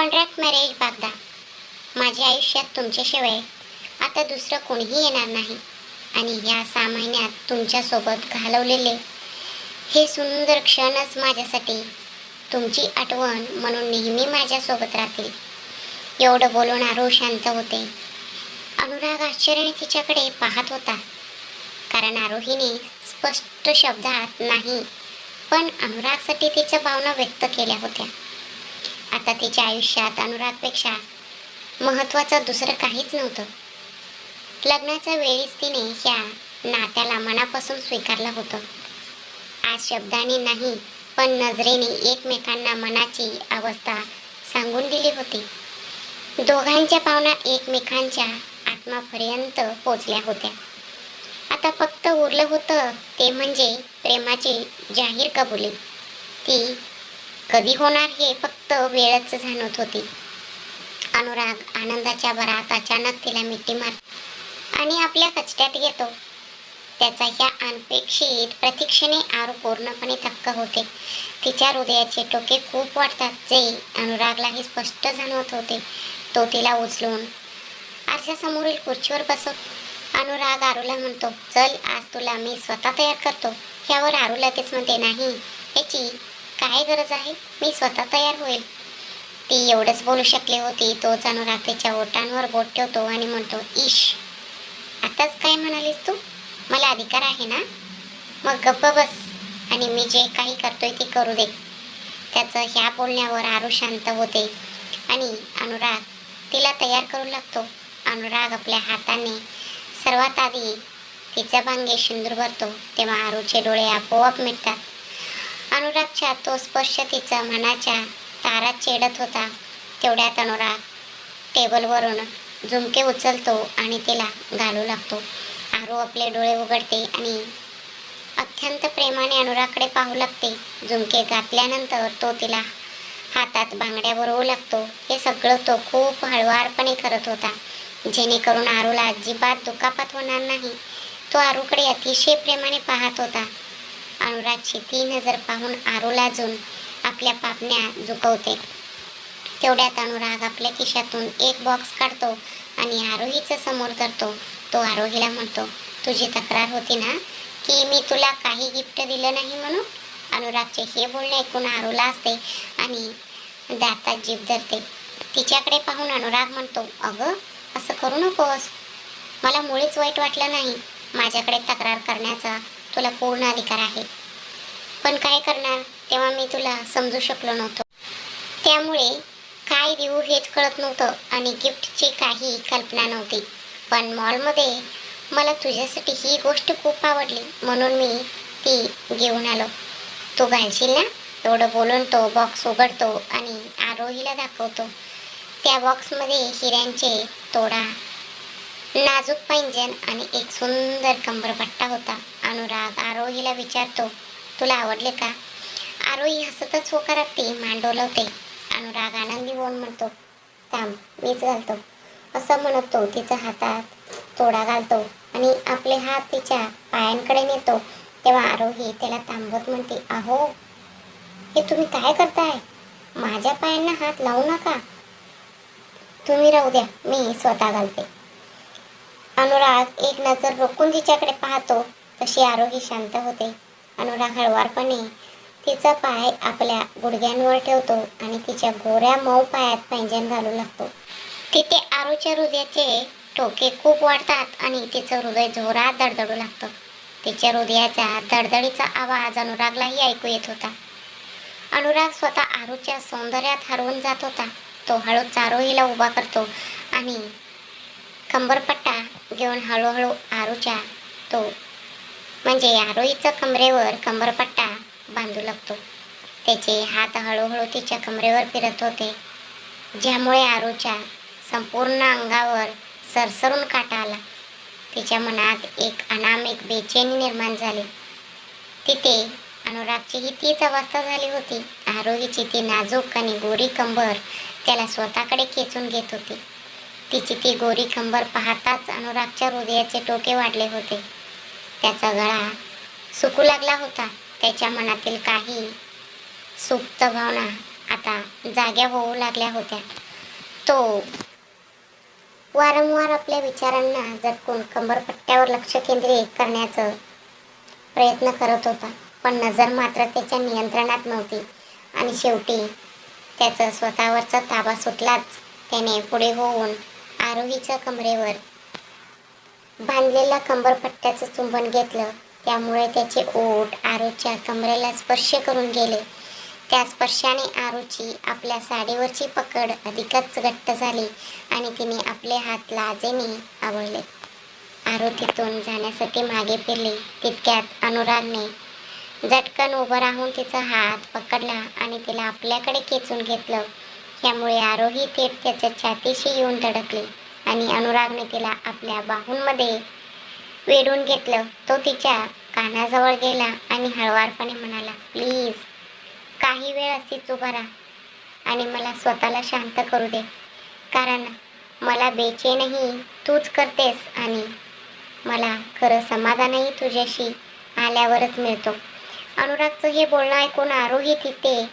Contract marriage Bagda. माझ्या आयुष्यात तुमच्याशिवाय आता दुसरं कोणीही येणार नाही आणि या 6 महिन्यात तुमच्यासोबत घालवलेले हे सुंदर क्षणच माझ्यासाठी तुमची आठवण म्हणून नेहमी माझ्यासोबत राहतील. एवढं बोलून आरू शांत होते. अनुराग आश्चर्याने तिच्याकडे पाहत होता, कारण आरोहीने स्पष्ट शब्दात नाही पण अनुरागसाठी तिच्या भावना व्यक्त केल्या होत्या. आता तिच्या आयुष्यात अनुरागपेक्षा महत्त्वाचं दुसरं काहीच नव्हतं. लग्नाच्या वेळीच तिने ह्या नात्याला मनापासून स्वीकारलं होतं. आज शब्दाने नाही पण नजरेने एकमेकांना मनाची अवस्था सांगून दिली होती. दोघांच्या भावना एकमेकांच्या आत्मापर्यंत पोचल्या होत्या. आता फक्त उरलं होतं ते म्हणजे प्रेमाची जाहीर कबुली. ती कधी होणार हे फक्त वेळच जाणवत होती. अनुराग आनंदाच्या भरात अचानक तिला मिठी मारतो आणि आपल्या कचट्यात घेतो. त्याचा ह्या अनपेक्षित प्रतीक्षेने आरू पूर्णपणे थक्क होते. तिच्या हृदयाचे ठोके खूप वाढतात जे अनुरागलाही स्पष्ट जाणवत होते. तो तिला उचलून आरशासमोरील खुर्चीवर बसवतो. अनुराग आरूला म्हणतो, चल आज तुला मी स्वतः तयार करतो. यावर आरू लगेच म्हणते, नाही, याची काय गरज आहे, मी स्वतः तयार होईल. ती एवढंच बोलू शकली होती तोच अनुराग तिच्या ओठांवर बोट ठेवतो आणि म्हणतो, इश, आताच काय म्हणालीस तू? मला अधिकार आहे ना? मग गप्प बस आणि मी जे काही करतोय ते करू दे. त्याचं ह्या बोलण्यावर आरू शांत होते आणि अनुराग तिला तयार करू लागतो. अनुराग आपल्या हाताने सर्वात आधी तिचा भांगे सिंदूर भरतो तेव्हा आरूचे डोळे आपोआप मिटतात. अनुरागच्या तो स्पर्श तिचा मनाच्या तारात चेडत होता. तेवढ्यात अनुराग टेबलवरून झुमके उचलतो आणि तिला घालू लागतो. आरू आपले डोळे उघडते आणि अत्यंत प्रेमाने अनुरागकडे पाहू लागते. झुमके घातल्यानंतर तो तिला हातात बांगड्या भरवू लागतो. हे सगळं तो खूप हळुवारपणे करत होता, जेणेकरून आरूला अजिबात दुखापत होणार नाही. तो आरूकडे अतिशय प्रेमाने पाहत होता. अनुरागची ती नजर पाहून आरूला अजून आपल्या पापण्या झुकवते. तेवढ्यात अनुराग आपल्या खिशातून एक बॉक्स काढतो आणि आरोहीच्या समोर धरतो. तो आरोहीला म्हणतो, तुझी तक्रार होती ना की मी तुला काही गिफ्ट दिलं नाही म्हणून? अनुरागचे हे बोलणे ऐकून आरूला असते आणि दातात जीभ धरते. तिच्याकडे पाहून अनुराग म्हणतो, अगं असं करू नकोस, मला मुळीच वाईट वाटलं नाही. माझ्याकडे तक्रार करण्याचा तुला पूर्ण अधिकार आहे, पण काय करणार, तेव्हा मी तुला समजू शकलो नव्हतो. त्यामुळे काय देऊ हेच कळत नव्हतं आणि गिफ्टची काही कल्पना नव्हती. पण मॉलमध्ये मला तुझ्यासाठी ही गोष्ट खूप आवडली म्हणून मी ती घेऊन आलो. तू घालशील ना? एवढं बोलून तो बॉक्स उघडतो आणि आरोहीला दाखवतो. त्या बॉक्समध्ये हिऱ्यांचे तोडा, नाजूक पैंजण आणि एक सुंदर कंबरपट्टा होता. अनुराग आरोहीला विचारतो, तुला आवडले का? आरोही हसतच होकारात ती मान डोलवते. अनुराग आनंदी होऊन म्हणतो, थांब, मीच घालतो. असं म्हणत तो तिच्या हातात तोडा घालतो आणि आपले हात तिच्या पायांकडे नेतो. तेव्हा आरोही त्याला थांबवत म्हणते, अहो, हे तुम्ही काय करताय? माझ्या पायांना हात लावू नका. तुम्ही राहू द्या, मी स्वतः घालते. अनुराग एक नजर रोखून तिच्याकडे पाहतो तशी आरोही शांत होते. अनुराग हळुवारपणे तिचा पाय आपल्या गुडघ्यांवर ठेवतो आणि तिच्या गोऱ्या मऊ पायात पैंजण घालू लागतो. तिथे आरूच्या हृदयाचे ठोके खूप वाढतात आणि तिचं हृदय जोरात धडधडू लागतं. तिच्या हृदयाचा धडधडीचा आवाज अनुरागलाही ऐकू येत होता. अनुराग स्वतः आरूच्या सौंदर्यात हरवून जात होता. तो हळूच आरोहीला उभा करतो आणि कंबरपट्टा घेऊन हळूहळू आरूच्या तो म्हणजे आरोहीच्या कमरेवर कंबरपट्टा बांधू लागतो. त्याचे हात हळूहळू तिच्या कमरेवर फिरत होते, ज्यामुळे आरूच्या संपूर्ण अंगावर सरसरून काटा आला. तिच्या मनात एक अनामिक बेचैनी निर्माण झाली. तिथे अनुरागचीही तीच अवस्था झाली होती. आरोहीची ती नाजूक आणि गोरी कंबर त्याला स्वतःकडे खेचून घेत होती. तिची ती गोरी कंबर पाहताच अनुरागच्या हृदयाचे टोके वाढले होते. त्याचा गळा सुकू लागला होता. त्याच्या मनातील काही सुप्त भावना आता जाग्या होऊ लागल्या होत्या. तो वारंवार आपल्या विचारांना झटकून कंबरपट्ट्यावर लक्ष केंद्रित करण्याचा प्रयत्न करत होता, पण नजर मात्र त्याच्या नियंत्रणात नव्हती आणि शेवटी त्याचा स्वतःवरचा ताबा सुटलाच. त्याने पुढे होऊन आरोहीच्या कमरेवर बांधलेल्या कंबरपट्ट्याचं चुंबन घेतलं. त्यामुळे त्याचे ओठ आरूच्या कमरेला स्पर्श करून गेले. त्या स्पर्शाने आरूची आपल्या साडीवरची पकड अधिकच घट्ट झाली आणि तिने आपले हात लाजेने आवळले. आरू तिथून जाण्यासाठी मागे फिरली. तितक्यात अनुरागने झटकन उभं राहून तिचा हात पकडला आणि तिला आपल्याकडे खेचून घेतलं. यामुळे आरोही थेट त्याच्या छातीशी येऊन धडकली आणि अनुरागने तिला आपल्या बाहूंमध्ये वेढून घेतलं. तो तिच्या कानाजवळ गेला आणि हळवारपणे म्हणाला, प्लीज काही वेळ अशीच उभा राहा आणि मला स्वतःला शांत करू दे, कारण मला बेचैनही तूच करतेस आणि मला खरं समाधानही तुझ्याशी आल्यावरच मिळतो. अनुरागचं हे बोलणं ऐकून आरोही तिथे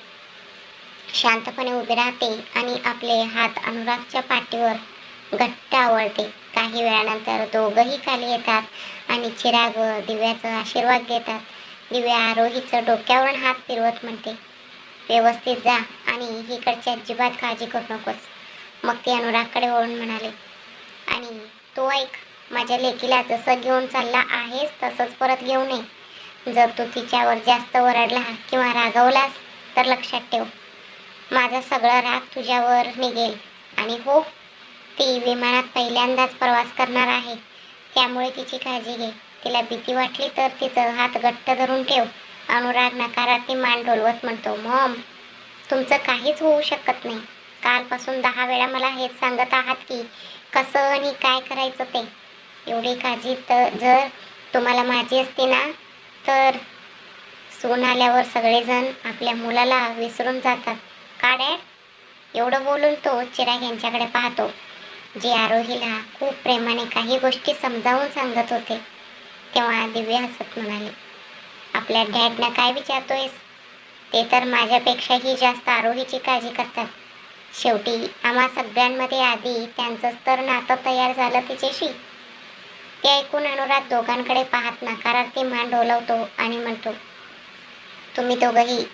शांतपणे उभे राहते आणि आपले हात अनुरागच्या पाठीवर घट्ट आवळते. काही वेळानंतर दोघंही खाली येतात आणि चिराग व दिव्याचा आशीर्वाद घेतात. दिव्या आरोहीचं डोक्यावरून हात फिरवत म्हणते, व्यवस्थित जा आणि इकडची अजिबात काळजी करू नकोस. मग ती अनुरागकडे वळून म्हणाले, आणि तो ऐक, माझ्या लेकीला जसं घेऊन चालला आहेस तसंच परत घेऊन ये. जर तू तिच्यावर जास्त ओरडला किंवा रागवलास तर लक्षात ठेव, माझा सगळा राग तुझ्यावर निघेल. आणि हो, ती विमानात पहिल्यांदाच प्रवास करणार आहे, त्यामुळे तिची काळजी घे. तिला भीती वाटली तर तिचं हात घट्ट धरून ठेव. अनुराग नकारार्थी मान डोलवत म्हणतो, मॉम, तुमचं काहीच होऊ शकत नाही. कालपासून 10 वेळा मला हेच सांगत आहात की कसं आणि काय करायचं ते. एवढी काळजी तर जर तुम्हाला माझी असते ना, तर सून आल्यावर सगळेजण आपल्या मुलाला विसरून जातात का डॅड? एवढं बोलून तो चिराग यांच्याकडे पाहतो, जे आरोहीला खूप प्रेमाने काही गोष्टी समजावून सांगत होते. तेव्हा दिव्या हसत म्हणाले, आपल्या डॅडना काय विचारतोयस? ते तर माझ्यापेक्षाही जास्त आरोहीची काळजी करतात. शेवटी आम्हा सगळ्यांमध्ये आधी त्यांचंच तर नातं तयार झालं तिच्याशी. ते ऐकून अनुराग दोघांकडे पाहत नकारार्थी मान डोलवतो आणि म्हणतो, तुम्ही दोघंही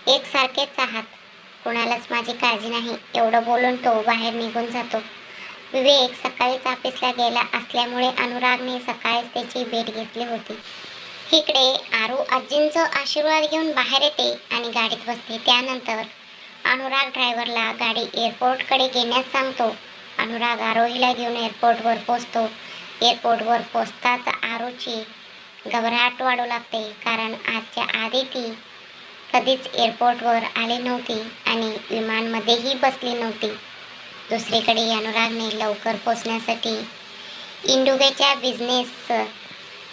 एकसारखेच आहात, कुणालाच माझी काळजी नाही. एवढं बोलून तो बाहेर निघून जातो. विवेक सकाळीच ऑफिसला गेला असल्यामुळे अनुरागने सकाळीच त्याची भेट घेतली होती. इकडे आरू आजींचा आशीर्वाद घेऊन बाहेर येते आणि गाडीत बसते. त्यानंतर अनुराग ड्रायव्हरला गाडी एअरपोर्टकडे घेण्यास सांगतो. अनुराग आरोहीला घेऊन एअरपोर्टवर पोचतो. एअरपोर्टवर पोचताच आरूची घबराट वाढू लागते, कारण आजच्या आधी ती कधीच एअरपोर्टवर आली नव्हती आणि विमानमध्येही बसली नव्हती. दुसरीकडे अनुरागने लवकर पोचण्यासाठी इंडिगोच्या बिझनेस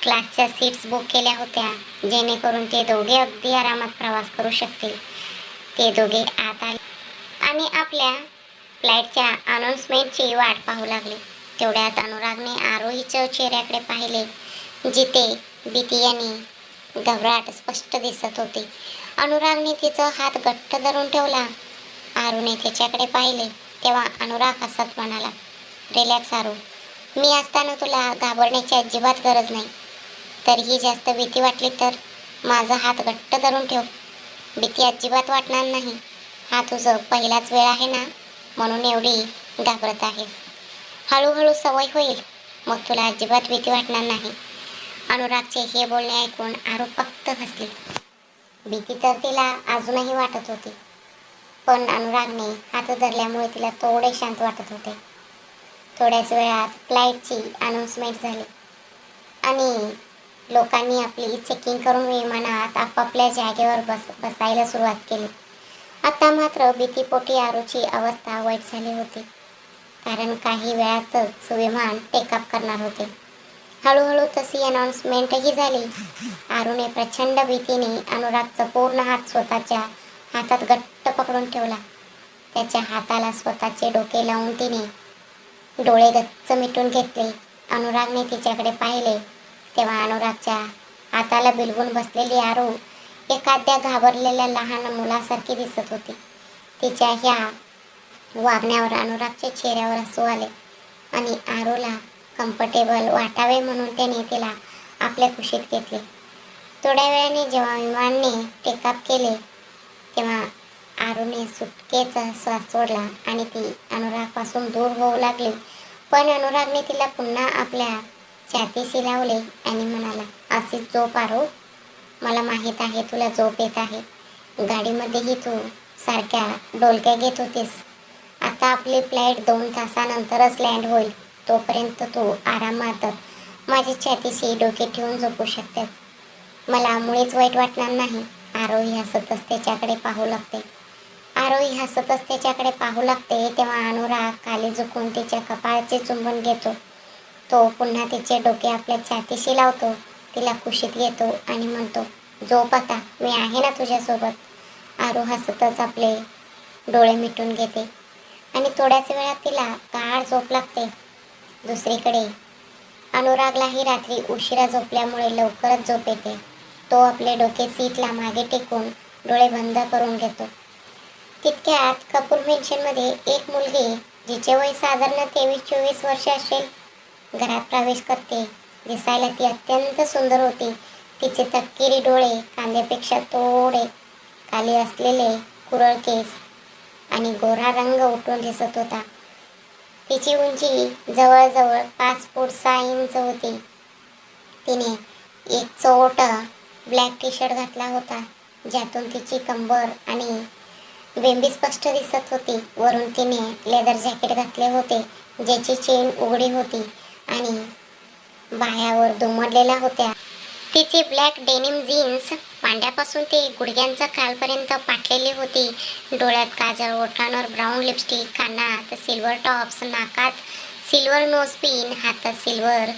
क्लासच्या सीट्स बुक केल्या होत्या, जेणेकरून ते दोघे अगदी आरामात प्रवास करू शकतील. ते दोघे आत आले आणि आपल्या फ्लाईटच्या अनाउन्समेंटची वाट पाहू लागले. तेवढ्यात अनुरागने आरोहीच्या चेहऱ्याकडे पाहिले, जिथे भीती आणि घबराट स्पष्ट दिसत होती. अनुरागने तिचा हात घट्ट धरून ठेवला. आरूने त्याच्याकडे पाहिले तेव्हा अनुराग हसत म्हणाला, रिलॅक्स आरू, मी असताना तुला घाबरण्याची अजिबात गरज नाही. तरीही जास्त भीती वाटली तर माझा हात घट्ट धरून ठेव. भीती अजिबात वाटणार नाही. हा तुझं पहिलाच वेळ आहे ना, म्हणून एवढी घाबरत आहेस. हळूहळू सवय होईल, मग तुला अजिबात भीती वाटणार नाही. अनुरागचे हे बोलणे ऐकून आरू फक्त हसली. भीती तर तिला अजूनही वाटत होती, पण अनुरागने हात धरल्यामुळे तिला थोडे शांत वाटत होते. थोड्याच वेळात फ्लाईटची अनाउन्समेंट झाली आणि लोकांनी आपली चेकिंग करून विमानात आपापल्या जागेवर बसायला सुरुवात केली. आता मात्र भीतीपोटी आरूची अवस्था वाईट झाली होती, कारण काही वेळातच विमान टेकअप करणार होते. हळूहळू तशी अनाउन्समेंटही झाली. आरूने प्रचंड भीतीने अनुरागचा पूर्ण हात स्वतःच्या हातात घट्ट पकडून ठेवला. त्याच्या हाताला स्वतःचे डोके लावून तिने डोळे गच्च मिटून घेतले. अनुरागने तिच्याकडे पाहिले तेव्हा अनुरागच्या हाताला बिलगून बसलेली आरू एखाद्या घाबरलेल्या लहान मुलासारखी दिसत होती. तिच्या ह्या वागण्यावर अनुरागच्या चेहऱ्यावर हसू आले आणि आरूला कम्फर्टेबल वाटावे म्हणून त्याने तिला आपल्या कुशीत घेतले. थोड्या वेळाने जेव्हा विमानाने टेकअप केले तेव्हा आरूने सुटकेचा श्वास सोडला आणि ती अनुरागपासून दूर होऊ लागली. पण अनुरागने तिला पुन्हा आपल्या छातीशी लावले आणि म्हणाला, अशीच झोप आरू, मला माहीत आहे तुला झोप येत आहे. गाडीमध्येही तू सारख्या डोलक्या घेत होतीस. आता आपली फ्लाईट 2 तासानंतरच लँड होईल. तोपर्यंत तू आरामात माझी छातीशी डोके ठेवून झोपू शकतेस. मला मुळीच वाईट वाटणार नाही. आरोही हसतच त्याच्याकडे पाहू लागते. तेव्हा अनुराग खाली झुकून तिच्या कपाळाचे चुंबन घेतो. तो पुन्हा तिचे डोके आपल्या छातीशी लावतो, तिला कुशीत घेतो आणि म्हणतो, झोप आता, मी आहे ना तुझ्यासोबत. आरू हसतच आपले डोळे मिटून घेते आणि थोड्याच वेळात तिला गाढ झोप लागते. दुसरीकडे अनुरागलाही रात्री उशिरा झोपल्यामुळे लवकरच झोप येते. तो आपले डोके सीटला मागे टेकून डोळे बंद करून घेतो. तितक्यात कपूर मेन्शनमध्ये एक मुलगी, जिचे वय साधारण 23-24 वर्ष असेल, घरात प्रवेश करते. दिसायला ती अत्यंत सुंदर होती. तिचे तपकिरी डोळे कांद्यापेक्षा थोडे खाली असलेले कुरळ केस आणि गोरा रंग उठून दिसत होता. तिची उंची जवळजवळ 5 फूट 6 इंच होती. तिने एक चोट ब्लॅक टी शर्ट घातला होता, ज्यातून तिची कंबर आणि बेंबी स्पष्ट दिसत होती. वरून तिने लेदर जॅकेट घातले होते, ज्याची चेन उघडी होती आणि बाह्यावर दुमडलेल्या होत्या. तिची ब्लॅक डेनिम जीन्स पांड्यापासून ते गुडघ्यांच्या खालपर्यंत फाटलेली होती. डोळ्यात काजळ, ओठांवर ब्राऊन लिपस्टिक, कानात सिल्वर टॉप्स, नाकात सिल्वर नोज पिन, हातात सिल्वर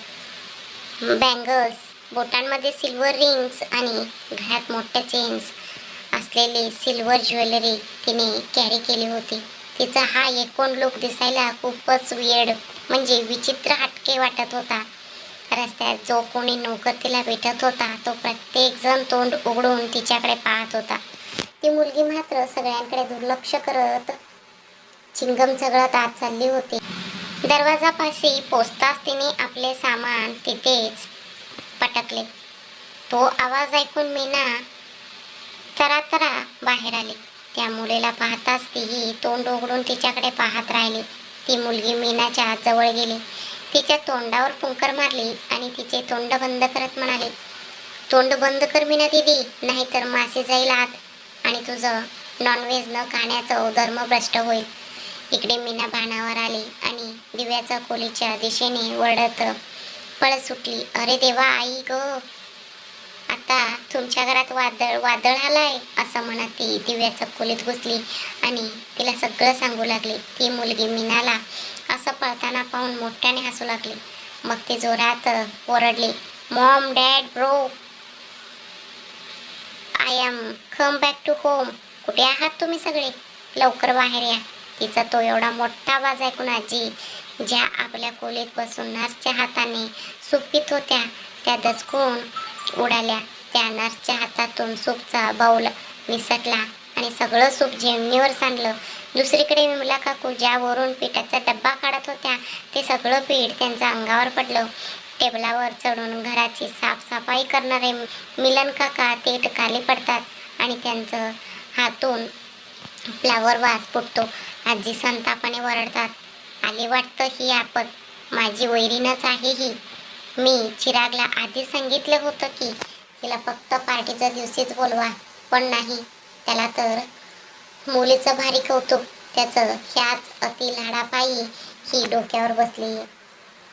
बँगल्स, बोटांमध्ये सिल्वर रिंग्स आणि गळ्यात मोठ्या चेन्स असलेली सिल्वर ज्वेलरी तिने कॅरी केली होती. तिचा हा एकूण लुक दिसायला खूपच वियर्ड, म्हणजे विचित्र हटके वाटत होता. रस्त्यात जो कोणी नौकर तिला भेटत होता तो प्रत्येक जण तोंड उघडून तिच्याकडे पाहत होता. ती मुलगी मात्र सगळ्यांकडे दुर्लक्ष करत चिंगम चघळत आत चालली होती. दरवाजापाशी पोचताच तिने आपले सामान तिथेच पटकले. तो आवाज ऐकून मीना तरातरा बाहेर आली. त्या मुलीला पाहताच तीही तोंड उघडून तिच्याकडे पाहत राहिली. ती मुलगी मीनाच्या जवळ गेली, तिच्या तोंडावर फुंकर मारली आणि तिचे तोंड बंद करत म्हणाले, तोंड बंद कर मीना दीदी, नाहीतर मासे जाईल आत आणि तुझं नॉनव्हेज न खाण्याचं धर्म भ्रष्ट होईल. इकडे मीना भानावर आली आणि दिव्याच्या खोलीच्या दिशेने वळत पळत सुटली. अरे देवा, आई ग, आता तुमच्या घरात वादळ आलाय, असं म्हणत ती दिव्याच्या खोलीत घुसली आणि तिला सगळं सांगू लागली. ती मुलगी मीनाला असं पळताना पाहून मोठ्याने हसू लागली. मग ती जोरात ओरडली, mom, dad, bro, I am come back to home. कुठे आहात तुम्ही सगळे? लवकर बाहेर या. तिचा तो एवढा मोठा आवाज ऐकून आजी, ज्या आपल्या खोलीत बसून नर्सच्या हाताने सूप पित होत्या, त्या दचकून उडाल्या. त्या नर्सच्या हातातून सूपचा बाऊल निसटला आणि सगळं सूप जेमिनीवर सांडलं. दुसरीकडे विमला काकू, ज्या वरून पिठाचा डब्बा काढत होत्या, ते सगळं पीठ त्यांच्या अंगावर पडलं. टेबलावर चढून घराची साफसफाई करणारे मिलन काका ते खाली पडतात आणि त्यांचं हातून फ्लावर वास फुटतो. आजी संतापाने वरडतात, आली वाटतं ही आपत, माझी वैरीणच आहे ही. मी चिरागला आधी सांगितलं होतं की तिला फक्त पार्टीच्या दिवशीच बोलवा, पण नाही, त्याला तर मुलीचं भारी कौतुक. त्याचं ह्याच अति लाडापायी ही डोक्यावर बसली.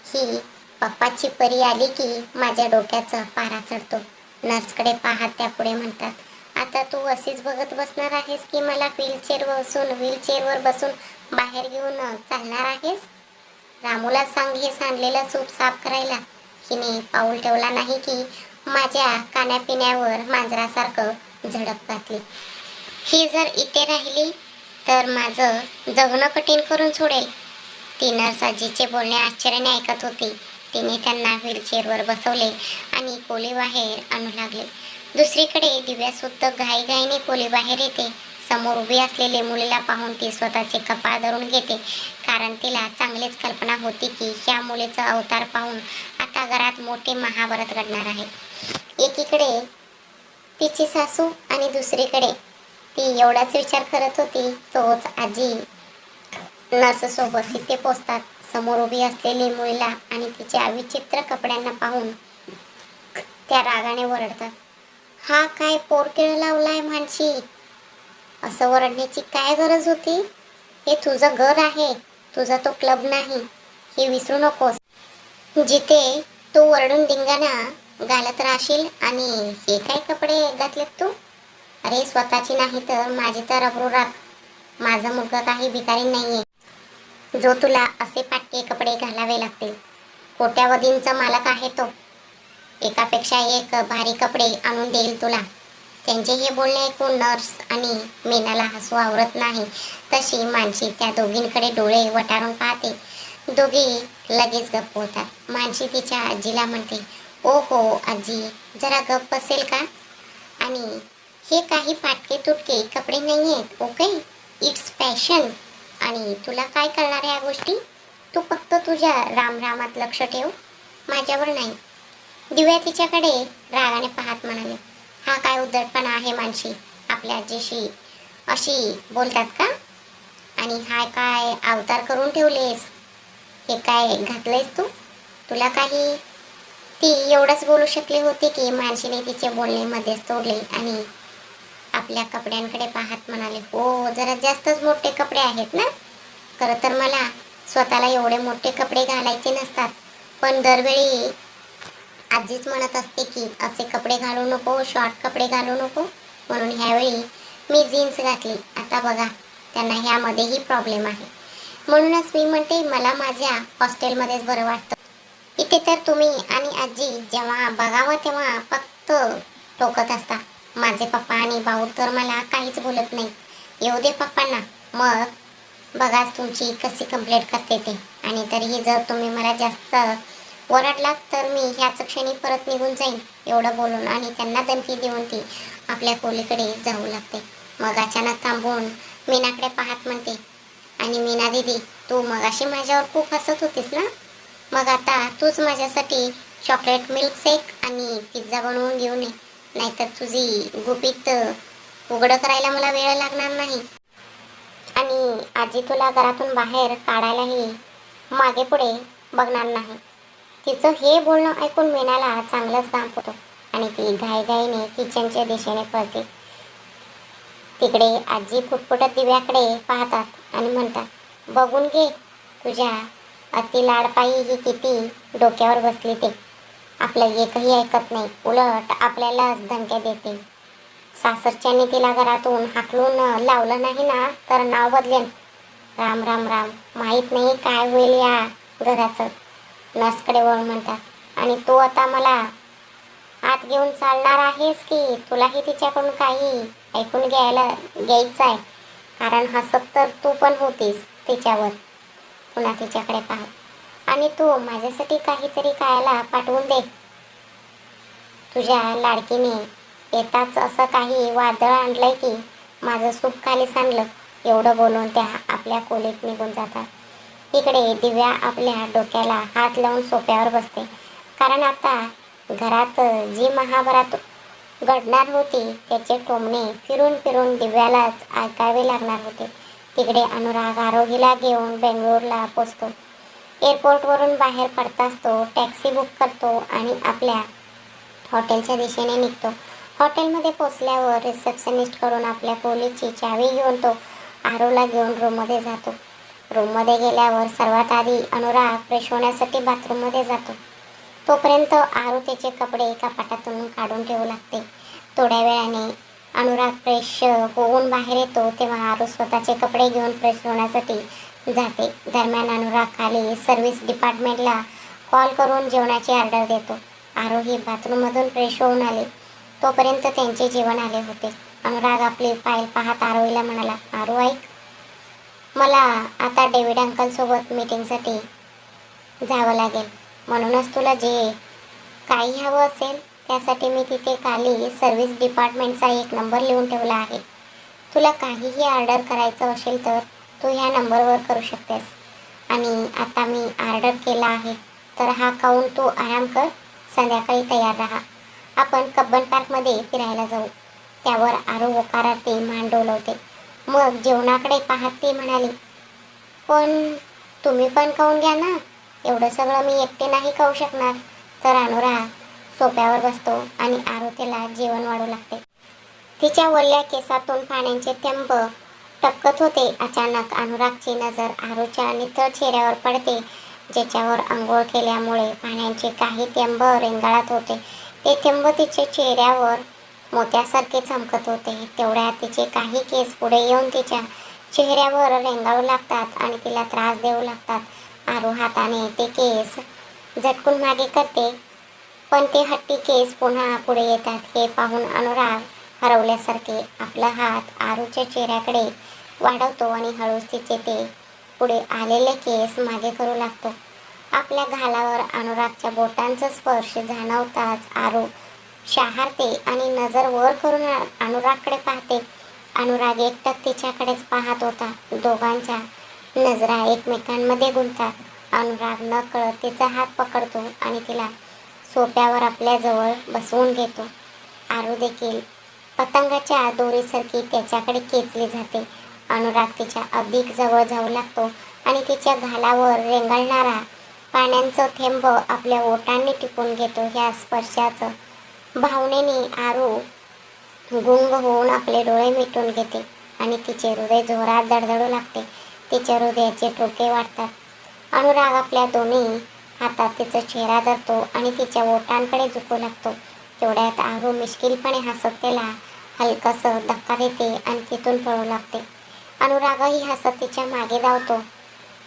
ही पप्पाची परी आली की माझ्या डोक्याचा पारा चढतो. नर्सकडे पाहत त्या पुढे म्हणतात, आता तू अशीच बघत बसणार आहेस की मला व्हीलचेअरवर बसून बाहेर घेऊन चालणार आहेस? रामूला सांग हे सांडलेलं सूप साफ करायला. हिने पाऊल ठेवला नाही की माझ्या खाण्यापिण्यावर मांजरासारखं झडप घातली. ही जर इथे राहिली तर माझं जगणं कठीण करून सोडेल. ती नर्स आजीचे बोलणे आश्चर्याने ऐकत होती. तिने त्यांना व्हीलचेअरवर बसवले आणि खोली बाहेर आणू लागले. दुसरीकडे दिव्यासुद्धा घाईघाईने खोली बाहेर येते. समोर उभी असलेली मुलीला पाहून ती स्वतःचे कपाळ धरून घेते, कारण तिला चांगलीच कल्पना होती की ह्या मुलीचा अवतार पाहून आता घरात मोठे महाभारत घडणार आहे. एकीकडे तिची सासू आणि दुसरीकडे ती एवढाच विचार करत होती तोच आजी नर्ससोबत तिथे पोचतात. समोर उभी असलेली मुलीला आणि तिच्या विचित्र कपड्यांना पाहून त्या रागाने ओरडतात. हा काय पोरकेळ लावलाय मानशी? असं ओरडण्याची काय गरज होती? हे तुझं घर आहे, तुझा तो क्लब नाही, हे विसरू नकोस. जिथे तू ओरडून धिंगाणा घालत राहशील आणि हे काय कपडे घातलेत तू? अरे स्वतःची नाही तर माझी तर अब्रू राख. माझा मुलगा काही भिकारी नाहीये जो तुला असे पाटके कपडे घालावे लागतील. कोट्यावधींचा मालक आहे तो. एकापेक्षा एक भारी कपडे आणून देईल तुला. त्यांचे हे बोलणे ऐकून नर्स आणि मीनाला हसू आवरत नाही. तशी मानसी त्या दोघींकडे डोळे वटारून पाहते. दोघी लगेच गप्प होतात. मानसी तिच्या आजीला म्हणते, ओ हो आजी, जरा गप्प बसेल का? आणि हे काही फाटके तुटके कपडे नाही आहेत, ओके? It's fashion. आणि तुला काय कळणार या गोष्टी? तू फक्त तुझ्या रामरामात लक्ष ठेव, माझ्यावर नाही. दिव्या तिच्याकडे रागाने पाहत म्हणाले, हा काय उद्धटपणा आहे मानसी? आपल्या आजीशी अशी बोलतात का? आणि हा काय अवतार करून ठेवलेस? हे काय घातलंयस तू? तुला काही? ती एवढंच बोलू शकली होती की मानसीने तिचे बोलणे मध्येच तोडले आणि आपल्या कपड्यांकडे पाहत म्हणाले, हो जरा जास्तच मोठे कपडे आहेत ना? खरं तर मला स्वतःला एवढे मोठे कपडे घालायचे नसतात, पण दरवेळी आजीच म्हणत असते की असे कपडे घालू नको, शॉर्ट कपडे घालू नको, म्हणून ह्यावेळी मी जीन्स घातली. आता बघा, त्यांना ह्यामध्येही प्रॉब्लेम आहे. म्हणूनच मी म्हणते मला माझ्या हॉस्टेलमध्येच बरं वाटतं. इथे तर तुम्ही आणि आजी जेव्हा बघावं तेव्हा फक्त टोकत असता. माझे पप्पा आणि भाऊ तर मला काहीच बोलत नाही. येऊ दे पप्पांना, मग बघाच तुमची कशी कंप्लेंट करते ते. आणि तरीही जर तुम्ही मला जास्त ओरडलात तर मी ह्याच क्षणी परत निघून जाईन, एवढं बोलून आणि त्यांना धमकी देऊन ती आपल्या खोलीकडे जाऊ लागते. मग अचानक थांबून मीनाकडे पाहत म्हणते, आणि मीना दीदी, तू मगाशी माझ्यावर खूप हसत होतीस ना? मग आता तूच माझ्यासाठी चॉकलेट मिल्कशेक आणि पिझ्झा बनवून घेऊन ये, नाहीतर तुझी गुपित उघडं करायला मला वेळ लागणार नाही. आणि आजी तुला घरातून बाहेर काढायलाही मागे पुढे बघणार नाही. तिचं हे बोलणं ऐकून मीनाला चांगलंच घाम होतो आणि ती घाईघाईने किचनच्या दिशेने पळते. तिकडे आजी फुटफुटत दिव्याकडे पाहतात आणि म्हणतात, बघून घे तुझ्या अति लाडपायी ही किती डोक्यावर बसली ते. आपलं एकही ऐकत नाही, उलट आपल्यालाच धमक्या देते. सासरच्याने तिला घरातून हाकलून लावलं नाही ना तर नाव बदलेन. राम राम राम, माहीत नाही काय होईल या घराचं. नर्सकडे वळून म्हणतात, आणि तू आता मला आत घेऊन चालणार आहेस की तुलाही तिच्याकडून काही ऐकून घ्यायचं आहे? कारण हसत तर तू पण होतीस तिच्यावर. पुन्हा तिच्याकडे पाहत, आणि तू माझ्यासाठी काहीतरी खायला पाठवून दे. तुझ्या लाडकीने येताच असं काही वादळ आणलंय की माझं सूप खाली सांडलं. एवढं बोलून त्या आपल्या खोलीत निघून जातात. इकडे दिव्या आपल्या डोक्याला हात लावून सोफ्यावर बसते, कारण आता घरात जी महाभारत घडणार होती त्याचे टोमणे फिरून फिरून दिव्यालाच ऐकावे लागणार होते. तिकडे अनुराग आरोहीला घेऊन बेंगळूरला पोचतो. एअरपोर्टवरून बाहेर पडताच तो टॅक्सी बुक करतो आणि आपल्या हॉटेलच्या दिशेने निघतो. हॉटेलमध्ये पोचल्यावर रिसेप्शनिस्टकडून आपल्या खोलीची चावी घेऊन तो आरोला घेऊन रूममध्ये जातो. रूममध्ये गेल्यावर सर्वात आधी अनुराग फ्रेश होण्यासाठी बाथरूममध्ये जातो. तोपर्यंत आरू त्याचे कपडे कपाटातून काढून ठेवू लागते. थोड्या वेळाने अनुराग फ्रेश होऊन बाहेर येतो तेव्हा आरू स्वतःचे कपडे घेऊन फ्रेश होण्यासाठी जाते. दरम्यान अनुराग खाली सर्व्हिस डिपार्टमेंटला कॉल करून जेवणाची ऑर्डर देतो. आरू ही बाथरूममधून फ्रेश होऊन आले तोपर्यंत त्यांचे जेवण आले होते. अनुराग आपली फाईल पाहत आरोहीला म्हणाला, आरू ऐक, मला आता डेव्हिड अंकलसोबत मीटिंगसाठी जावं लागेल. म्हणूनच तुला जे काही हवं असेल त्यासाठी मी तिथे खाली सर्व्हिस डिपार्टमेंटचा एक नंबर लिहून ठेवला आहे. तुला काहीही ऑर्डर करायचं असेल तर तू ह्या नंबरवर करू शकतेस. आणि आता मी ऑर्डर केला आहे, तर हा खाऊन तू आराम कर. संध्याकाळी तयार राहा. आपण कब्बन पार्कमध्ये फिरायला जाऊ. त्यावर आरू होकारार्थी मान डोलवते. मग जेवणाकडे पाहत ती म्हणाली, पण तुम्ही पण खाऊन घ्या ना. एवढं सगळं मी एकटे नाही खाऊ शकणार. तर अनुराग सोफ्यावर बसतो आणि आरू त्याला जेवण वाढू लागते. तिच्या वल्ल्या केसातून पाण्याचे थेंब टपकत होते. अचानक अनुरागची नजर आरूच्या नितळ चेहऱ्यावर पडते, ज्याच्यावर अंघोळ केल्यामुळे पाण्याचे काही थेंब रेंगाळत होते. ते थेंब तिच्या चेहऱ्यावर मोत्यासारखे चमकत होते. तेवढ्यात तिचे काही केस पुढे येऊन तिच्या चेहऱ्यावर रेंगाळू लागतात आणि तिला त्रास देऊ लागतात. आरू हाताने ते केस झटकून मागे करते, पण ते हट्टी केस पुन्हा पुढे येतात. हे पाहून अनुराग हरवल्यासारखे आपला हात आरूच्या चेहऱ्याकडे वाढवतो आणि हळूच तिचे ते पुढे आलेले केस मागे करू लागतो. आपल्या गालावर अनुरागच्या बोटांचा स्पर्श जाणवताच आरू शहारते आणि नजर वर करून अनुरागकडे पाहते. अनुराग एकटक तिच्याकडेच पाहत होता. दोघांच्या नजरा एकमेकांमध्ये गुंततात. अनुराग न कळत तिचा हात पकडतो आणि तिला सोफ्यावर आपल्याजवळ बसवून घेतो. आरू देखील पतंगाच्या दोरीसारखी त्याच्याकडे खेचली जाते. अनुराग तिच्या अधिक जवळ जाऊ लागतो आणि तिच्या गालावर रेंगाळणारा पाण्याचं थेंब आपल्या ओठांनी टिपून घेतो. ह्या स्पर्शाचं भावनेने आरू गुंग होऊन आपले डोळे मिटून घेते आणि तिचे हृदय जोरात धडधडू लागते. तिच्या हृदयाचे ठोके वाढतात. अनुराग आपल्या दोन्ही हातात तिचा चेहरा धरतो आणि तिच्या ओठांकडे झुकू लागतो. तेवढ्यात आरू मिश्किलपणे हसत त्याला हलकासं धक्का देते आणि तिथून पळू लागते. अनुरागही हसत तिच्या मागे धावतो.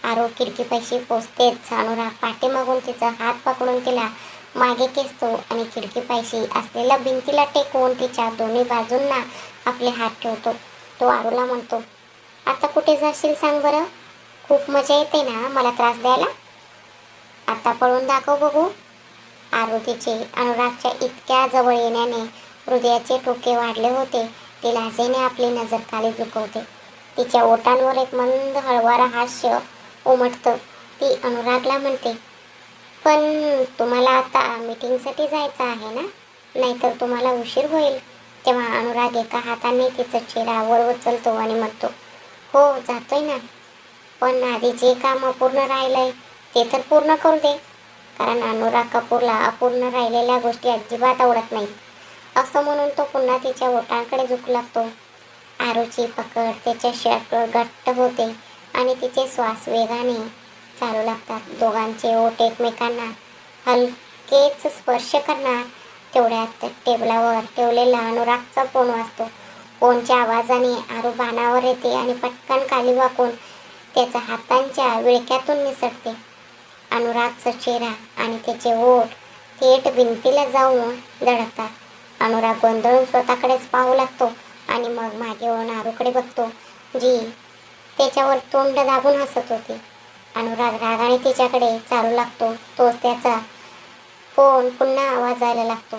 आरू खिडकीपाशी पोचतेच अनुराग पाठीमागून तिचा हात पकडून तिला मागे खेचतो आणि खिडकीपाशी असलेल्या भिंतीला टेकवून तिच्या दोन्ही बाजूंना आपले हात ठेवतो. तो आरूला म्हणतो, आता कुठे जाशील सांग बरं? खूप मजा येते ना मला त्रास द्यायला? आता पळून दाखव बघू. आरू तिचे अनुरागच्या इतक्या जवळ येण्याने हृदयाचे ठोके वाढले होते. ती लाजेने आपली नजर खाली झुकवते. तिच्या ओठांवर एक मंद हळवार हास्य उमटतं. ती अनुरागला म्हणते, पण तुम्हाला आता मीटिंगसाठी जायचं आहे ना, नाहीतर तुम्हाला उशीर होईल. तेव्हा अनुराग एका हाताने तिचा चेहरा वर उचलतो आणि म्हणतो, हो जातोय ना, पण आधी जे काम अपूर्ण राहिलंय ते तर पूर्ण करू दे. कारण अनुराग कपूरला अपूर्ण राहिलेल्या गोष्टी अजिबात आवडत नाहीत. असं म्हणून तो पुन्हा तिच्या ओठांकडे झुकू लागतो. आरूची पकड त्याच्या शर्टवर घट्ट होते आणि तिचे श्वास वेगाने चालू लागतात. दोघांचे ओठ एकमेकांना हलकेच स्पर्श करणार. तेवढ्यात टेबलावर ठेवलेला अनुरागचा फोन वाजतो. फोनच्या आवाजाने आरू बाणावर येते आणि पटकन खाली वाकून त्याच्या हातांच्या विळक्यातून निसटते. अनुरागचा चेहरा आणि त्याचे ओठ थेट भिंतीला जाऊन धडकतात. अनुराग गोंधळून स्वतःकडेच पाहू लागतो आणि मग मागे वळून आरूकडे बघतो, जी त्याच्यावर तोंड दाबून हसत होती. अनुराग रागाने तिच्याकडे चालू लागतो. तोच त्याचा फोन पुन्हा आवाजायला लागतो.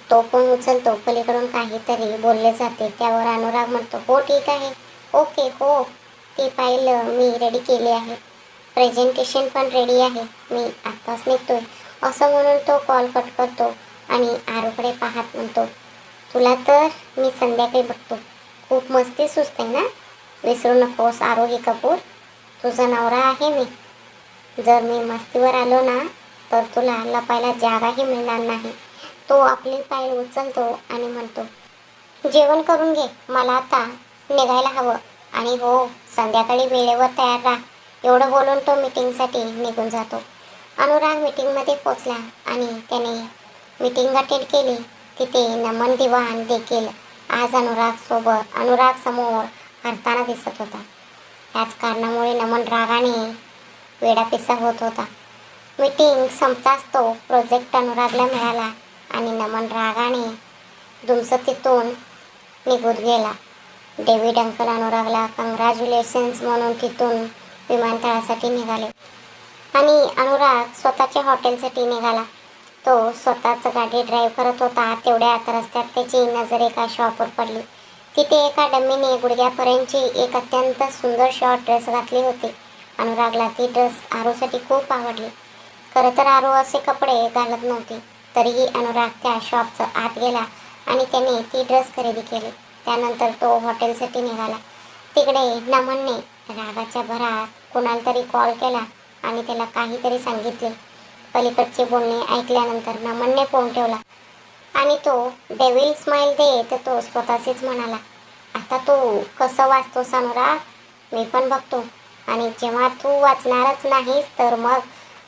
तो फोन उचलतो. पलीकडून काहीतरी बोलले जाते. त्यावर अनुराग म्हणतो, हो ठीक आहे, ओके, हो ती फाईल मी रेडी केली आहे. प्रेझेंटेशन पण रेडी आहे. मी आत्ताच निघतोय. असं म्हणून तो कॉल कट करतो आणि आरूकडे पाहत म्हणतो, तुला तर मी संध्याकाळी बघतो. खूप मस्ती सुचते ना? विसरू नकोस आरोही कपूर, तुझा नवरा आहे मी. जर मी मस्तीवर आलो ना तर तुला लपायला जागाही मिळणार नाही. तो आपली फाईल उचलतो आणि म्हणतो, जेवण करून घे, मला आता निघायला हवं. आणि हो, संध्याकाळी वेळेवर तयार राहा. एवढं बोलून तो मीटिंगसाठी निघून जातो. अनुराग मीटिंगमध्ये पोचला आणि त्याने मीटिंग अटेंड केली. तिथे नमन दिवाण देखील आज अनुराग समोर हरताना दिसत होता. याच कारणामुळे नमन रागाने वेडापिसा होत होता. मीटिंग संपताच तो प्रोजेक्ट अनुरागला मिळाला आणि नमन रागाने दुमसतीतून निघून गेला. डेव्हिड अंकल अनुरागला कंग्रॅच्युलेशन्स म्हणून तिथून विमानतळासाठी निघाले आणि अनुराग स्वतःच्या हॉटेलसाठी निघाला. तो स्वतःच गाडी ड्राईव्ह करत होता. तेवढ्यात रस्त्यात त्याची नजर एका शॉपवर पडली. तिथे एका डम्मीने गुडघ्यापर्यंतची एक अत्यंत सुंदर शॉर्ट ड्रेस घातली होती. अनुरागला ती ड्रेस आरूसाठी खूप आवडली. खरं तर आरू असे कपडे घालत नव्हती. तरीही अनुराग त्या शॉपचं आत गेला आणि त्याने ती ड्रेस खरेदी केली. त्यानंतर तो हॉटेलसाठी निघाला. तिकडे नमनने रागाच्या भरात कुणाला तरी कॉल केला आणि त्याला काहीतरी सांगितले. पलीकडचे बोलणे ऐकल्यानंतर नमनने फोन ठेवला आणि तो डेव्हिल स्माईल देत तो स्वतःशीच म्हणाला, आता तू कसं वाचतोस अनुराग? मी पण बघतो. आणि जेव्हा तू वाचणारच नाहीस तर मग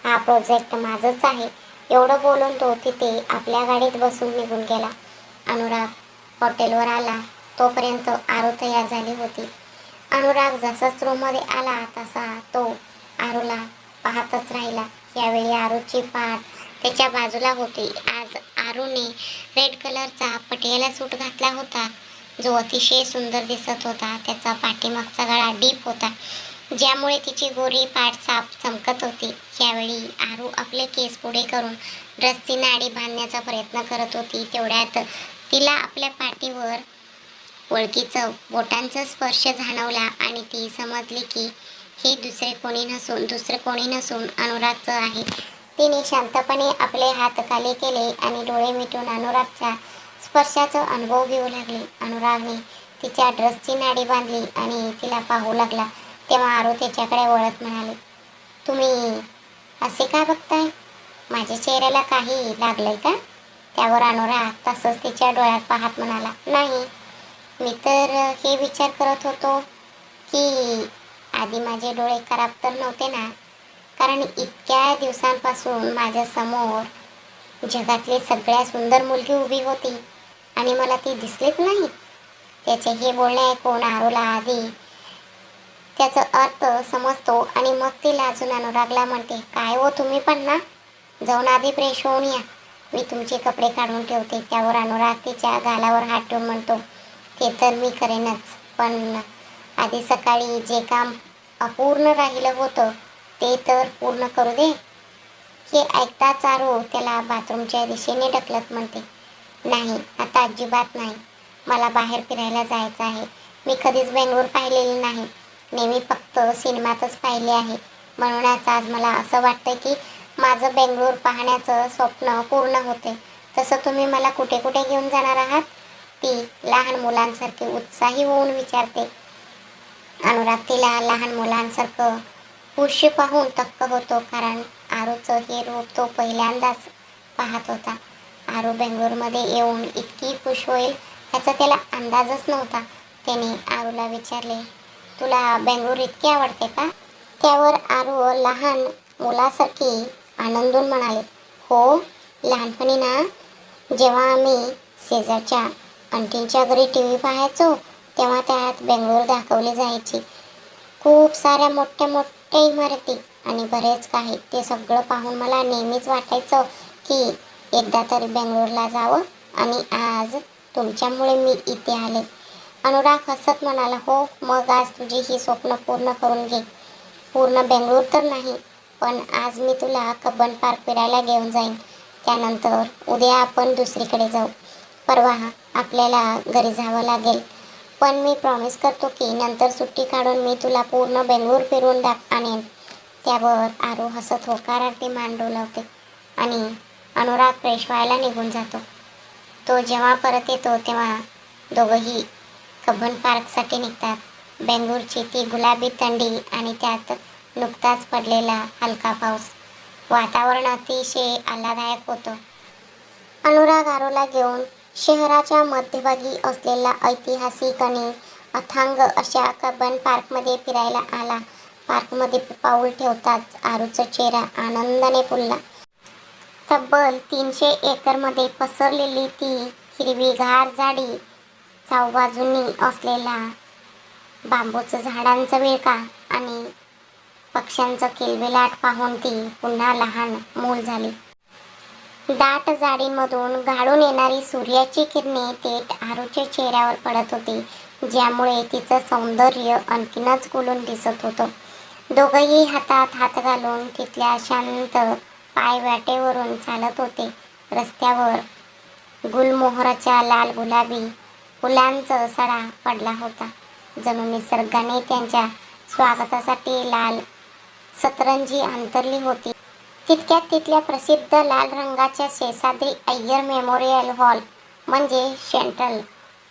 हा प्रोजेक्ट माझंच आहे. एवढं बोलून तो तिथे आपल्या गाडीत बसून निघून गेला. अनुराग हॉटेलवर आला तोपर्यंत आरू तयार झाली होती. अनुराग जसाच रूममध्ये आला तसा तो आरूला पाहतच राहिला. यावेळी आरूची पाठ त्याच्या बाजूला होती. आज आरूने रेड कलरचा पटियाला सूट घातला होता जो अतिशय सुंदर दिसत होता. त्याचा पाठीमागचा गळा डीप होता ज्यामुळे तिची गोरी पाठ साफ चमकत होती. यावेळी आरू आपले केस पुढे करून ड्रेसची नाडी बांधण्याचा प्रयत्न करत होती. तेवढ्यात तिला आपल्या पाठीवर ओळखीचं बोटांचा स्पर्श जाणवला आणि ती समजली की हे दुसरे कोणी नसून अनुरागचं आहे. तिने शांतपणे आपले हात खाली केले आणि डोळे मिटून अनुरागच्या स्पर्शाचा अनुभव घेऊ लागले. अनुरागने तिच्या ड्रेसची नाडी बांधली आणि तिला पाहू लागला. तेव्हा आरू त्याच्याकडे वळत म्हणाले, तुम्ही असे का बघताय? माझ्या चेहऱ्याला काही लागलंय का? त्यावर अनुराग तसंच तिच्या डोळ्यात पाहत म्हणाला, नाही, मी तर हे विचार करत होतो की आधी माझे डोळे खराब तर नव्हते ना? कारण इतक्या दिवसांपासून माझ्यासमोर जगातली सगळ्यात सुंदर मुलगी उभी होती आणि मला ती दिसलीच नाही. त्याचे हे बोलणे ऐकून आरूला आधी त्याचा अर्थ समजतो आणि मग ती लाजून अनुरागला म्हणते, काय हो तुम्ही पण ना? जाऊन आधी फ्रेश होऊन या, मी तुमचे कपडे काढून ठेवते. त्यावर अनुराग तिच्या गालावर हात ठेवून म्हणतो, ते तर मी करेनच, पण आधी सकाळी जे काम अपूर्ण राहिलं होतं ते तर पूर्ण करू दे. हे ऐकताच आरू त्याला बाथरूमच्या दिशेने ढकलत म्हणते, नाही, आता अजिबात नाही. मला बाहेर फिरायला जायचं आहे. मी कधीच बेंगळूर पाहिलेली नाही. नेहमी फक्त सिनेमातच पाहिले आहे. म्हणूनच आज मला असं वाटतं की माझं बेंगळूर पाहण्याचं स्वप्न पूर्ण होते. तसं तुम्ही मला कुठे कुठे घेऊन जाणार आहात? ती लहान मुलांसारखी उत्साही होऊन विचारते. अनुराग तिला लहान मुलांसारखं खुश पाहून थक्क होतो कारण आरूचं हे रूप तो पहिल्यांदाच पाहत होता. आरू बेंगळूरमध्ये येऊन इतकी खुश होईल ह्याचा त्याला अंदाजच नव्हता. त्याने आरूला विचारले, तुला बेंगळूर इतके आवडते का? त्यावर आरू लहान मुलासारखी आनंदून म्हणाले, हो, लहानपणी ना जेव्हा आम्ही शेजारच्या आंटींच्या घरी टी व्ही पाहायचो तेव्हा त्यात बेंगळूर दाखवली जायची. खूप साऱ्या मोठ्या मोठ्या इमारती आणि बरेच काही. ते सगळं पाहून मला नेहमीच वाटायचं की एकदा तरी बेंगळूरला जावं आणि आज तुमच्यामुळे मी इथे आले. अनुराग हसत म्हणाला, हो, मग आज तुझी ही स्वप्न पूर्ण करून घे. पूर्ण बेंगळूर तर नाही, पण आज मी तुला कब्बन पार्क फिरायला घेऊन जाईन. त्यानंतर उद्या आपण दुसरीकडे जाऊ. परवा आपल्याला घरी जावं लागेल, पण मी प्रॉमिस करतो की नंतर सुट्टी काढून मी तुला पूर्ण बेंगळूर फिरून आणेन. त्यावर आरू हसत होकारार्थी मान डोलावते आणि अनुराग फ्रेश व्हायला निघून जातो. तो जेव्हा परत येतो तेव्हा दोघंही कब्बन पार्कसाठी निघतात. बेंगळूरची ती गुलाबी थंडी आणि त्यात नुकताच पडलेला हलका पाऊस. वातावरण अतिशय आल्हाददायक होतं. अनुराग आरूला घेऊन शहराच्या मध्यभागी असलेला ऐतिहासिक आणि अथांग अशा कब्बन पार्कमध्ये फिरायला आला. पार्कमध्ये पाऊल ठेवताच आरूचा चेहरा आनंदाने फुलला. तब्बल 300 एकरमध्ये पसरलेली ती हिरवीगार झाडी, चहूबाजूंनी असलेला बांबूचं झाडांचा विळखा आणि पक्ष्यांचं किलबिलाट पाहून ती पुन्हा लहान मूल झाली. दाट झाडींमधून गाळून येणारी सूर्याची किरणे थेट आरूच्या चेहऱ्यावर पडत होती, ज्यामुळे तिचं सौंदर्य आणखीनच खुलून दिसत होतं. दोघंही हातात हात घालून तिथल्या शांत पायवाटेवरून चालत होते. रस्त्यावर गुलमोहराच्या लाल गुलाबी फुलांचा सडा पडला होता. जणू निसर्गाने त्यांच्या स्वागतासाठी लाल सतरंजी अंतरली होती. तितक्यात तिथल्या प्रसिद्ध लाल रंगाच्या शेषाद्री अय्यर मेमोरियल हॉल म्हणजे सेंट्रल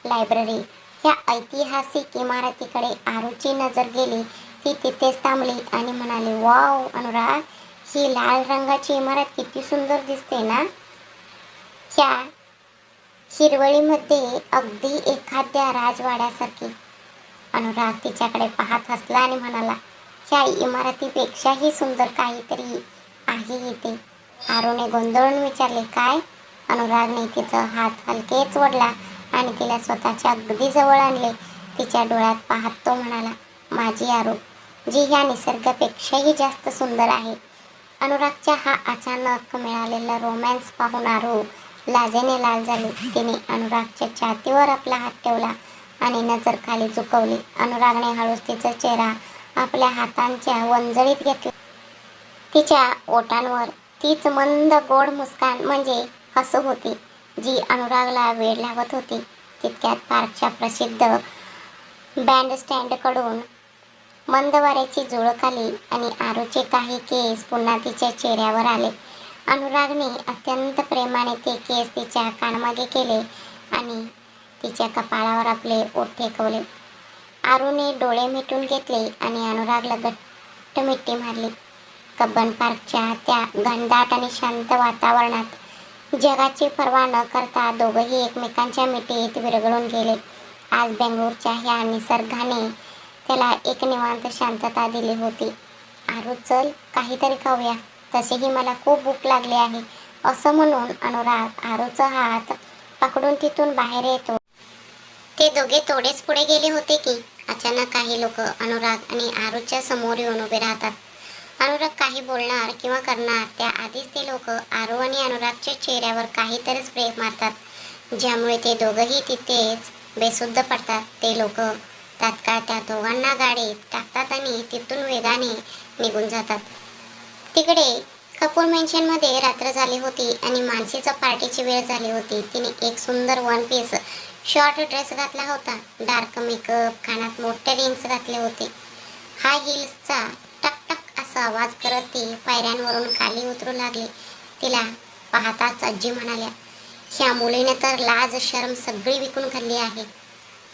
लायब्ररी ह्या ऐतिहासिक इमारतीकडे आरूची नजर गेली. ती तिथेच थांबली आणि म्हणाली, वाव अनुराग, ही लाल रंगाची इमारत किती सुंदर दिसते ना. ह्या हिरवळीमध्ये अगदी एखाद्या राजवाड्यासारखी. अनुराग तिच्याकडे पाहत हसला आणि म्हणाला, ह्या इमारतीपेक्षाही सुंदर काहीतरी आहे इथे. आरूने गोंधळून विचारले, काय. अनुरागने तिचा हात हलकेच ओढला आणि तिला स्वतःच्या अगदी जवळ आणले. तिच्या डोळ्यात पाहत तो म्हणाला, माझी आरू, जी ह्या निसर्गापेक्षाही जास्त सुंदर आहे. अनुरागच्या हा अचानक मिळालेला रोमॅन्स पाहून आरू लाजेने लाल झाली. तिने अनुरागच्या छातीवर आपला हात ठेवला आणि नजर खाली झुकवली. अनुरागने हळूच तिचा चेहरा आपल्या हातांच्या वंजळीत घेतला. तिच्या ओठांवर तीच मंद गोड मुस्कान म्हणजे हसू होती, जी अनुरागला वेड लावत होती. तितक्यात पार्कच्या प्रसिद्ध बँडस्टँडकडून मंद वाऱ्याची झुळूक आली आणि आरूचे काही केस पुन्हा तिच्या चेहऱ्यावर आले. अनुरागने अत्यंत प्रेमाने ते केस तिच्या कानामागे केले आणि तिच्या कपाळावर आपले ओठ टेकवले. आरूने डोळे मिटून घेतले आणि अनुरागला घट्ट मिठी मारली. कब्बन पार्कच्या त्या घनदाट आणि शांत वातावरणात जगाची पर्वा न करता दोघंही एकमेकांच्या मिठीत विरघळून गेले. आज बेंगळूरच्या ह्या निसर्गाने त्याला एक निवांत शांतता दिली होती. आरू, चल काहीतरी खाऊया, तसेही मला खूप भूक लागली आहे, असं म्हणून अनुराग आरूचा हात पकडून तिथून बाहेर येतो. ते दोघे थोडेच पुढे गेले होते की अचानक काही लोक अनुराग आणि आरूच्या समोर येऊन उभे राहतात. अनुराग काही बोलणार किंवा करणार त्याआधीच ते लोक आरू आणि अनुरागच्या चेहऱ्यावर काहीतरी स्प्रे मारतात, ज्यामुळे ते दोघंही तिथेच बेशुद्ध पडतात. ते लोक तात्काळ त्या दोघांना गाडीत टाकतात आणि तिथून वेगाने निघून जातात. तिकडे कपूर मेन्शनमध्ये रात्र झाली होती आणि मानसीचा पार्टीची वेळ झाली होती. तिने एक सुंदर वन पीस शॉर्ट ड्रेस घातला होता, डार्क मेकअप, कानात मोठे रिंग्स घातले होते. हाय हिल्सचा टक टक असा आवाज करत ती पायऱ्यांवरून खाली उतरू लागली. तिला पाहताच आजी म्हणाल्या, ह्या मुलीने तर लाज शरम सगळी विकून खाल्ली आहे.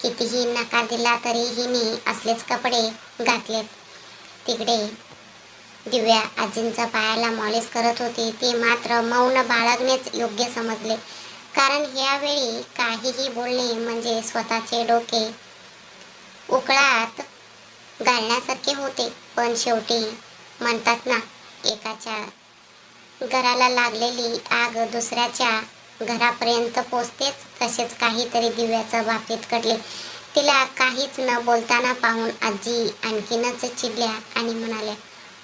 कितीही नकार दिला तरी हिने असलेच कपडे घातलेत. तिकडे दिव्या आजींचा पायाला मॉलिश करत होती. ती मात्र मौन बाळगणेच योग्य समजले, कारण यावेळी काहीही बोलणे म्हणजे स्वतःचे डोके उकळात घालण्यासारखे होते. पण शेवटी म्हणतात ना, एकाच्या घराला लागलेली आग दुसऱ्याच्या घरापर्यंत पोचतेच. तसेच काहीतरी दिव्याच्या बाबतीत घडले. तिला काहीच न बोलताना पाहून आजी आणखीनच चिडल्या आणि म्हणाल्या,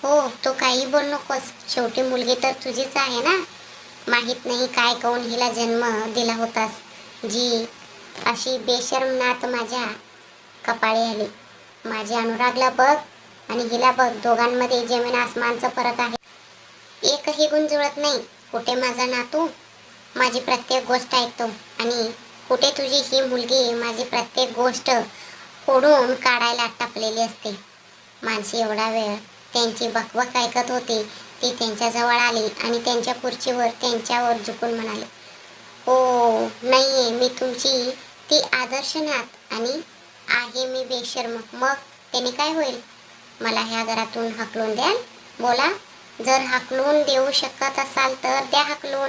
हो, तू काही बोल नकोस, शेवटी मुलगी तर तुझीच आहे ना. माहीत नाही काय करून हिला जन्म दिला होतास, जी अशी बेशरम नात माझ्या कपाळी आली. माझ्या अनुरागला बघ आणि हिला बघ, दोघांमध्ये जमीन आसमानचा फरक आहे. एकही गुण जुळत नाही. कुठे माझा नातू माझी प्रत्येक गोष्ट ऐकतो आणि कुठे तुझी ही मुलगी माझी प्रत्येक गोष्ट फोडून काढायला टपलेली असते. मानसी एवढा वेळ त्यांची बकबक ऐकत होती. ती त्यांच्याजवळ आली आणि त्यांच्या खुर्चीवर त्यांच्यावर झुकून म्हणाली, हो, नाहीये मी तुमची ती आदर्श नात आणि आहे मी बेशर्म. मग त्याने काय होईल? मला ह्या घरातून हाकलून द्याल? बोला, जर हाकलून देऊ शकत असाल तर द्या हाकलून,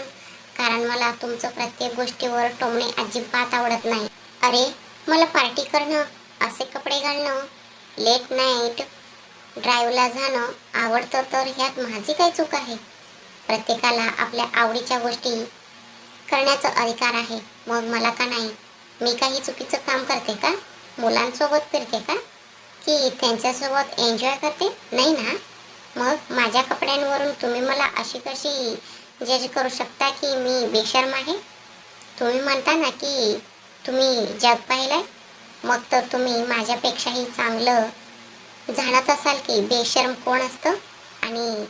कारण मला तुमचं प्रत्येक गोष्टीवर टोमणे अजिबात आवडत नाही. अरे, मला पार्टी करणं, असे कपडे घालणं, लेट नाईट ड्राईव्हला जाणं आवडतं, तर ह्यात माझी काय चूक आहे? प्रत्येकाला आपल्या आवडीच्या गोष्टी करण्याचा अधिकार आहे. मग मला का नाही? मी काही चुकीचं काम करते का? मुलांसोबत फिरते का? की त्यांच्यासोबत एन्जॉय करते? नाही ना. मग माझ्या कपड्यांवरून तुम्ही मला अशी कशी जज करू शकता की मी बेशर्म आहे? तुम्ही म्हणता ना की तुम्ही जग पाहिलंय, मग तर तुम्ही माझ्यापेक्षाही चांगलं जाणत असाल की बेशर्म कोण असतं. आणि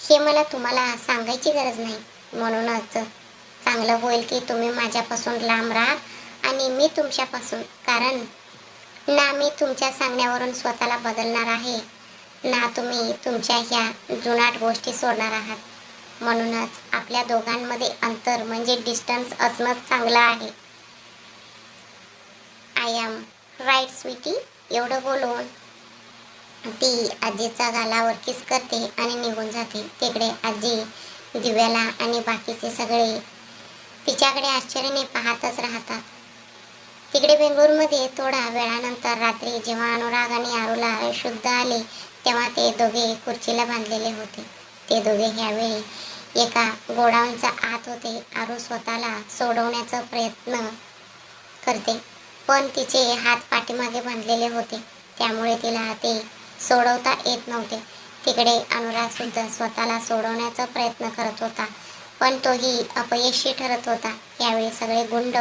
हे मला तुम्हाला सांगायची गरज नाही. म्हणूनच चांगलं होईल की तुम्ही माझ्यापासून लांब राहा आणि मी तुमच्यापासून, कारण ना मी तुमच्या सांगण्यावरून स्वतःला बदलणार आहे, ना तुम्ही तुमच्या ह्या जुनाट गोष्टी सोडणार आहात. म्हणूनच आपल्या दोघांमध्ये अंतर म्हणजे डिस्टन्स असणं चांगलं आहे. I am right sweetie. एवढं बोलून ती आजीचा गालावर किस करते आणि निघून जाते. तिकडे आजी दिव्याला आणि बाकीचे सगळे तिच्याकडे आश्चर्याने पाहतच राहतात. तिकडे बेंगळुरूमध्ये थोडा वेळानंतर रात्री जेव्हा अनुराग आणि आरूला शुद्ध आले तेव्हा ते दोघे खुर्चीला बांधलेले होते. ते दोघे ह्यावेळी एका गोडाऊनच्या आत होते. आरू स्वतःला सोडवण्याचा प्रयत्न करते, पण तिचे हात पाठीमागे बांधलेले होते, त्यामुळे तिला ते सोडवता येत नव्हते. तिकडे अनुराग सुद्धा स्वतःला सोडवण्याचा प्रयत्न करत होता, पण तोही अपयशी ठरत होता. यावेळी सगळे गुंड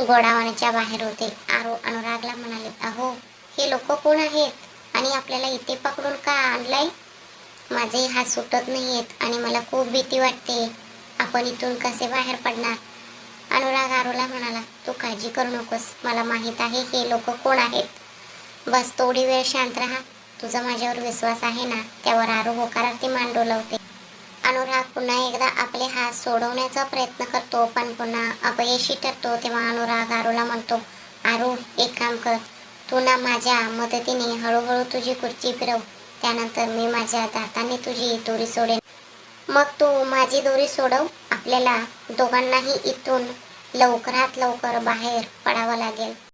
गोडाऊनच्या बाहेर होते. आरू अनुरागला म्हणाले, अहो, हे लोक कोण आहेत आणि आपल्याला इथे पकडून का आणलंय? माझे हात सुटत नाहीयेत आणि मला खूप भीती वाटते. आपण इथून कसे बाहेर पडणार? अनुराग आरूला म्हणाला, तू काळजी करू नकोस, मला माहित आहे हे लोक कोण आहेत. बस थोडी वेळ शांत राहा. तुझा माझ्यावर विश्वास आहे ना? त्यावर आरू होकारार्थी मान डोलावते. अनुराग पुन्हा एकदा आपले हात सोडवण्याचा प्रयत्न करतो, पण पुन्हा अपयशी ठरतो. तेव्हा अनुराग आरूला म्हणतो, आरू, एक काम कर, तू ना माझ्या मदतीने हळूहळू तुझी खुर्ची फिरव. त्यानंतर मी माझ्या दाताने तुझी दोरी सोडेन. मग तू माझी दोरी सोडव. आपल्याला दोघांनाही इथून लवकरात लवकर बाहेर पडावं लागेल.